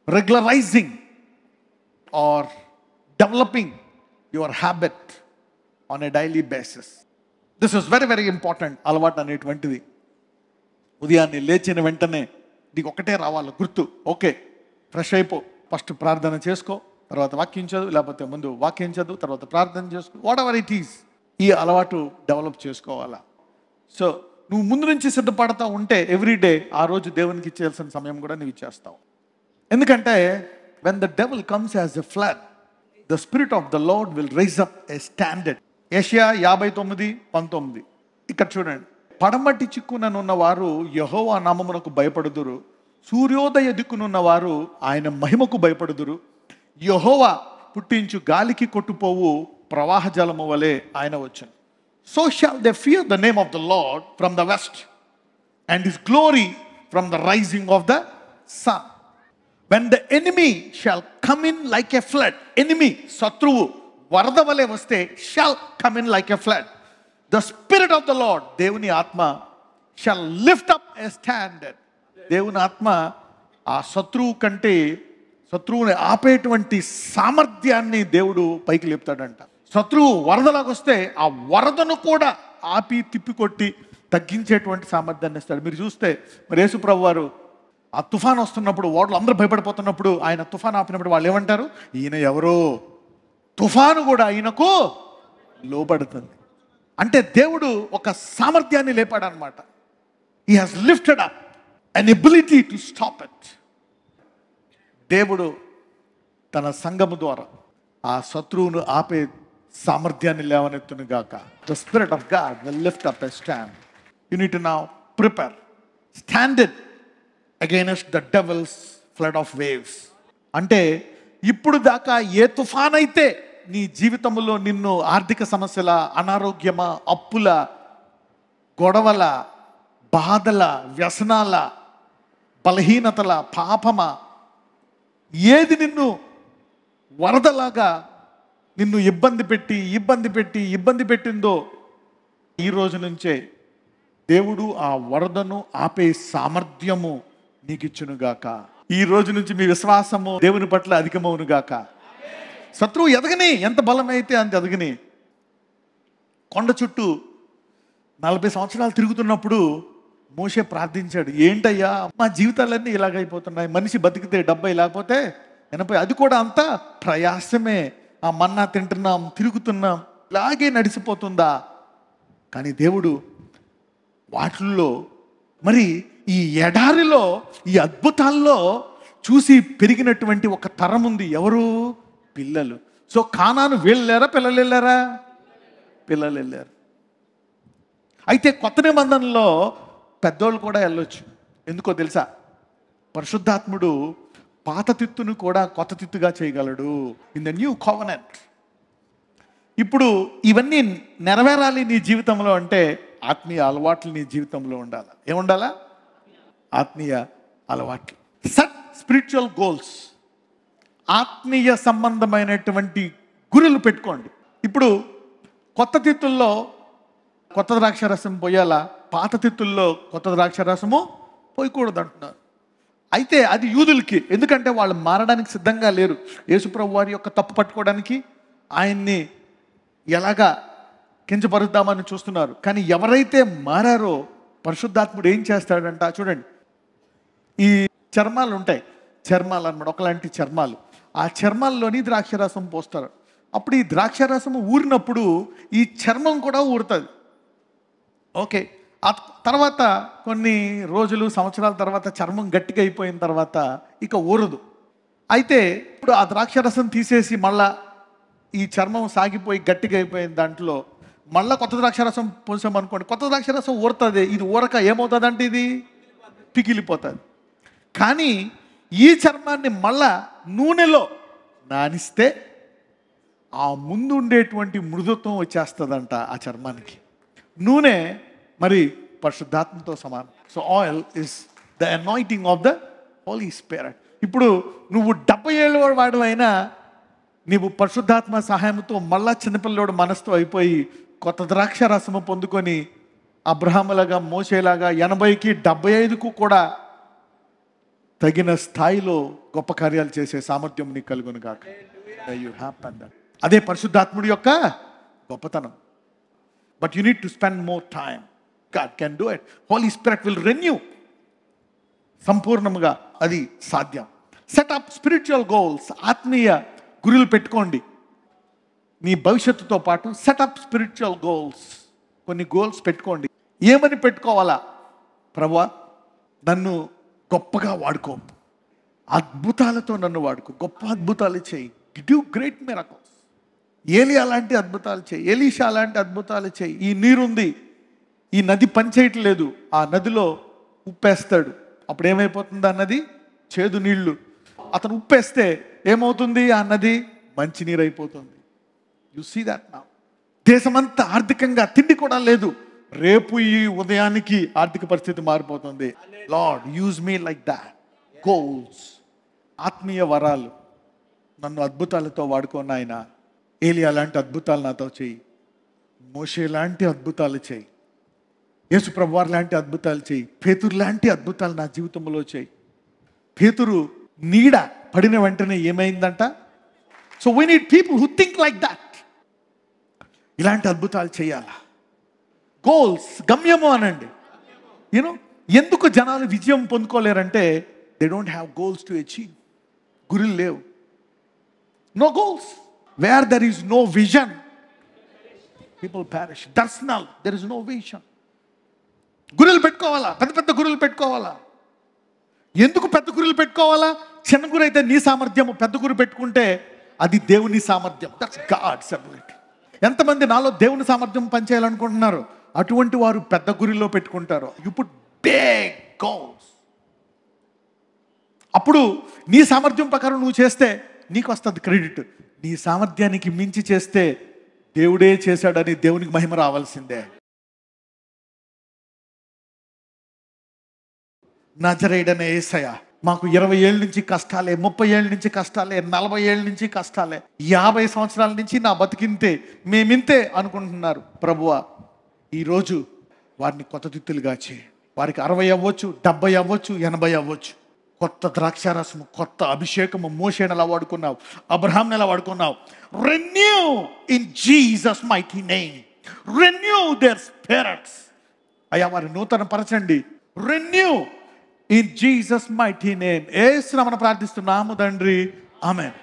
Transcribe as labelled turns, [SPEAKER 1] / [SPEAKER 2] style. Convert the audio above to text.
[SPEAKER 1] regularizing or developing your habit on a daily basis. This is very, very important. అలవాటు అనేటువంటిది ఉదయాన్నే లేచిన వెంటనే నీకు ఒకటే రావాలి గుర్తు. ఓకే, ఫ్రెష్ అయిపో, ఫస్ట్ ప్రార్థన చేసుకో, తర్వాత వాక్యం చదువు, లేకపోతే ముందు వాక్యం చదువు, తర్వాత ప్రార్థన చేసుకో, వాట్ ఎవర్ ఇట్ ఈస్. ఈ అలవాటు డెవలప్ చేసుకోవాలా. సో నువ్వు ముందు నుంచి సిద్ధపడతా ఉంటే ఎవ్రీడే ఆ రోజు దేవునికి ఇచ్చేయాల్సిన సమయం కూడా నువ్వు ఇచ్చేస్తావు. ఎందుకంటే when the devil comes as a flood, the spirit of the Lord will raise up a standard. యెషయా 59:19. ఇక్కడ చూడండి, పడమటి చిక్కుననున్న వారు యెహోవా నామమునకు భయపడుదురు, సూర్యోదయ దిక్కునున్న వారు ఆయన మహిమకు భయపడుదురు. యెహోవా పుట్టించు గాలికి కొట్టుపోవు ప్రవాహ జలము వలె ఆయన వచ్చును. So shall they fear the name of the Lord from the west, and his glory from the rising of the sun. When the enemy shall come in like a flood, enemy, శత్రువు వరద వలె వస్తే, shall come in like a flood, the spirit of the Lord, దేవుని ఆత్మ, shall lift up a standard. దేవుని ఆత్మ ఆ శత్రువు కంటే, శత్రువుని ఆపేటువంటి సామర్థ్యాన్ని దేవుడు పైకి లేపుతాడంట. శత్రువు వరదలాగా వస్తే ఆ వరదను కూడా ఆపి తిప్పికొట్టి తగ్గించేటువంటి సామర్థ్యాన్ని ఇస్తాడు. మీరు చూస్తే మరి యేసు ప్రభు వారు ఆ తుఫాన్ వస్తున్నప్పుడు, ఓడలు అందరూ భయపడిపోతున్నప్పుడు ఆయన తుఫాన్ ఆపినప్పుడు వాళ్ళు ఏమంటారు? ఈయన ఎవరో, తుఫాను కూడా ఈయనకు లోబడుతుంది. అంటే దేవుడు ఒక సామర్థ్యాన్ని లేపాడనమాట. He has lifted up an ability to stop it. దేవుడు తన సంఘము ద్వారా ఆ శత్రువును ఆపే సామర్థ్యాన్ని లేవనెత్తును గాక. The spirit of God will lift up a stand. You need to now prepare. Stand it against the devil's flood of waves. అంటే ఇప్పుడు దాకా ఏ తుఫాన్ అయితే నీ జీవితంలో నిన్ను ఆర్థిక సమస్యల, అనారోగ్యమ, అప్పుల, గొడవల, బాధల, వ్యసనాల, బలహీనతల, పాపమ, ఏది నిన్ను వరదలాగా నిన్ను ఇబ్బంది పెట్టిందో, ఈ రోజు నుంచే దేవుడు ఆ వరదను ఆపే సామర్థ్యము నీకు ఇచ్చునుగాక. ఈ రోజు నుంచి మీ విశ్వాసము దేవుని పట్ల అధికమవునుగాక. శత్రువు ఎదగని, ఎంత బలమైతే అంత ఎదగని. కొండ చుట్టూ 40 సంవత్సరాలు తిరుగుతున్నప్పుడు మోషే ప్రార్థించాడు, ఏంటయ్యా మా జీవితాలన్నీ ఇలాగైపోతున్నాయి, మనిషి బతికితే 70 లేకపోతే 80, అది కూడా అంతా ప్రయాసమే, ఆ మన్నా తింటున్నాం, తిరుగుతున్నాం, ఇలాగే నడిచిపోతుందా? కానీ దేవుడు వాటిల్లో, మరి ఈ ఎడారిలో, ఈ అద్భుతాల్లో చూసి పెరిగినటువంటి ఒక తరం ఉంది. ఎవరు? పిల్లలు. సో కానాను వెళ్ళారా, పిల్లలు వెళ్ళారా? పిల్లలు వెళ్ళారు. అయితే కొత్త నిబంధనలో పెద్దోళ్ళు కూడా వెళ్ళొచ్చు. ఎందుకో తెలుసా? పరిశుద్ధాత్ముడు పాత తిత్తును కూడా కొత్త తిత్తుగా చేయగలడు. In the new covenant. ఇప్పుడు ఇవన్నీ నెరవేరాలి నీ జీవితంలో అంటే ఆత్మీయ అలవాట్లు నీ జీవితంలో ఉండాలి. ఏముండాలా? ఆత్మీయ అలవాట్లు. Set spiritual goals. ఆత్మీయ సంబంధమైనటువంటి గురులు పెట్టుకోండి. ఇప్పుడు కొత్త తిత్తుల్లో కొత్త ద్రాక్షరసం పోయాలా, పాత తిత్తుల్లో కొత్త ద్రాక్షరసము పోయకూడదు అంటున్నారు. అయితే అది యూదులకి, ఎందుకంటే వాళ్ళు మారడానికి సిద్ధంగా లేరు. యేసుప్రభు వారి యొక్క తప్పు పట్టుకోవడానికి ఆయన్ని ఎలాగా కించపరుద్దామని చూస్తున్నారు. కానీ ఎవరైతే మారారో పరిశుద్ధాత్ముడు ఏం చేస్తాడంట చూడండి. ఈ చర్మాలు ఉంటాయి, చర్మాలు అన్నమాట, ఒకలాంటి చర్మాలు. ఆ చర్మాల్లోని ద్రాక్షరసం పోస్తారు. అప్పుడు ఈ ద్రాక్షరసము ఊరినప్పుడు ఈ చర్మం కూడా ఊరుతుంది. ఓకే, ఆ తర్వాత కొన్ని రోజులు, సంవత్సరాల తర్వాత చర్మం గట్టిగా అయిపోయిన తర్వాత ఇక ఊరదు. అయితే ఇప్పుడు ఆ ద్రాక్షరసం తీసేసి మళ్ళా ఈ చర్మం సాగిపోయి గట్టిగా అయిపోయిన దాంట్లో మళ్ళీ కొత్త ద్రాక్షరసం పోసామనుకోండి, కొత్త ద్రాక్షరసం ఊరుతుంది. ఇది ఊరక ఏమవుతుంది అంటే ఇది పిగిలిపోతుంది. కానీ ఈ చర్మాన్ని మళ్ళా నూనెలో నానిస్తే ఆ ముందు ఉండేటువంటి మృదుత్వం వచ్చేస్తుందంట ఆ చర్మానికి. నూనె మరి పరిశుద్ధాత్మతో సమానం. So oil is the anointing of the holy spirit. ఇప్పుడు నువ్వు 70 ఏళ్ళ వాడు అయినా నీవు పరిశుద్ధాత్మ సహాయంతో మళ్ళా చిన్నపిల్లడు మనసుతో అయిపోయి కొత్త ద్రాక్ష రసము పొందుకొని అబ్రహాములాగా, మోషేలాగా 80కి 75కు కూడా తగిన స్థాయిలో గొప్ప కార్యాలు చేసే సామర్థ్యం నీకు కలుగును గాక. You happen that. అదే పరిశుద్ధాత్ముడి యొక్క గొప్పతనం. But you need to spend more time. God can do it. Holy spirit will renew. సంపూర్ణంగా అది సాధ్యం. Setup spiritual goals. ఆత్మీయ గురులు పెట్టుకోండి. మీ భవిష్యత్తుతో పాటు సెటప్ స్పిరిచువల్ గోల్స్. కొన్ని గోల్స్ పెట్టుకోండి. ఏమని పెట్టుకోవాలా? ప్రభువా, నన్ను గొప్పగా వాడుకో, అద్భుతాలతో నన్ను వాడుకో, గొప్ప అద్భుతాలు చేయి. Do great miracles. ఏలియా లాంటి అద్భుతాలు చేయి, ఎలీషా లాంటి అద్భుతాలు చేయి. ఈ నీరుంది, ఈ నది పనిచేయట్లేదు, ఆ నదిలో ఉప్పేస్తాడు. అప్పుడు ఏమైపోతుంది? ఆ నది చేదు నీళ్లు. అతను ఉప్పేస్తే ఏమవుతుంది? ఆ నది మంచినీరు అయిపోతుంది. You see that now. దేశమంతా ఆర్థికంగా తిండి కూడా లేదు. రేపు ఈ ఉదయానికి ఆర్థిక పరిస్థితి మారిపోతుంది. Lord, use me like that. Goals, ఆత్మీయ వరాలు. నన్ను అద్భుతాలతో వాడుకోను ఆయన. ఏలియా లాంటి అద్భుతాలు నాతో చేయి, మోషే లాంటి అద్భుతాలు చేయి, యేసు ప్రభువారు లాంటి అద్భుతాలు చేయి, పేతురు లాంటి అద్భుతాలు నా జీవితంలో చేయి. పేతురు నీడ పడిన వెంటనే ఏమైందంట? So we need people who think like that. ఇలాంటి అద్భుతాలు చేయాలా? గోల్స్, గమ్యము అనండి. యూనో, ఎందుకు జనాలు విజయం పొందుకోలేరంటే they don't have goals to achieve. గురులు లేవు. No goals. Where there is no vision, people perish. దర్శనాలు, దెర్ ఇస్ నో విజన్. గురులు పెట్టుకోవాలా? పెద్ద పెద్ద గురులు పెట్టుకోవాలా? ఎందుకు పెద్ద గురులు పెట్టుకోవాలా? చిన్న గురు అయితే నీ సామర్థ్యం, పెద్ద గురు పెట్టుకుంటే అది దేవుని సామర్థ్యం. That's God's ability. ఎంతమంది నాలో దేవుని సామర్థ్యం పనిచేయాలనుకుంటున్నారు? అటువంటి వారు పెద్ద గురిలో పెట్టుకుంటారు. You put big goals. అప్పుడు నీ సామర్థ్యం ప్రకారం నువ్వు చేస్తే నీకు వస్తుంది క్రెడిట్. నీ సామర్థ్యానికి మించి చేస్తే దేవుడే చేశాడని దేవునికి మహిమ రావాల్సిందే. నజరేయుడైన యేసయ్య, మాకు 20 ఏళ్ళ నుంచి కష్టాలే, 30 ఏళ్ళ నుంచి కష్టాలే, 40 ఏళ్ళ నుంచి కష్టాలే, 50 సంవత్సరాల నుంచి నా బతికింతే, మేమింతే అనుకుంటున్నారు. ప్రభువా, ఈరోజు వారిని కొత్త తిత్తులుగా చేయి. వారికి 60 అవ్వచ్చు, 70 అవ్వచ్చు, 80 అవ్వచ్చు. కొత్త ద్రాక్షారసము, కొత్త అభిషేకము. మోషేని ఎలా వాడుకున్నావు, అబ్రహాంని ఎలా వాడుకున్నావు. Renew in Jesus mighty name. Renew their spirits. అయ్యా, వారి నూతన పరచండి. Renew in Jesus mighty name. యేసు నామమున ప్రార్థిస్తున్నాము తండ్రి. ఆమేన్.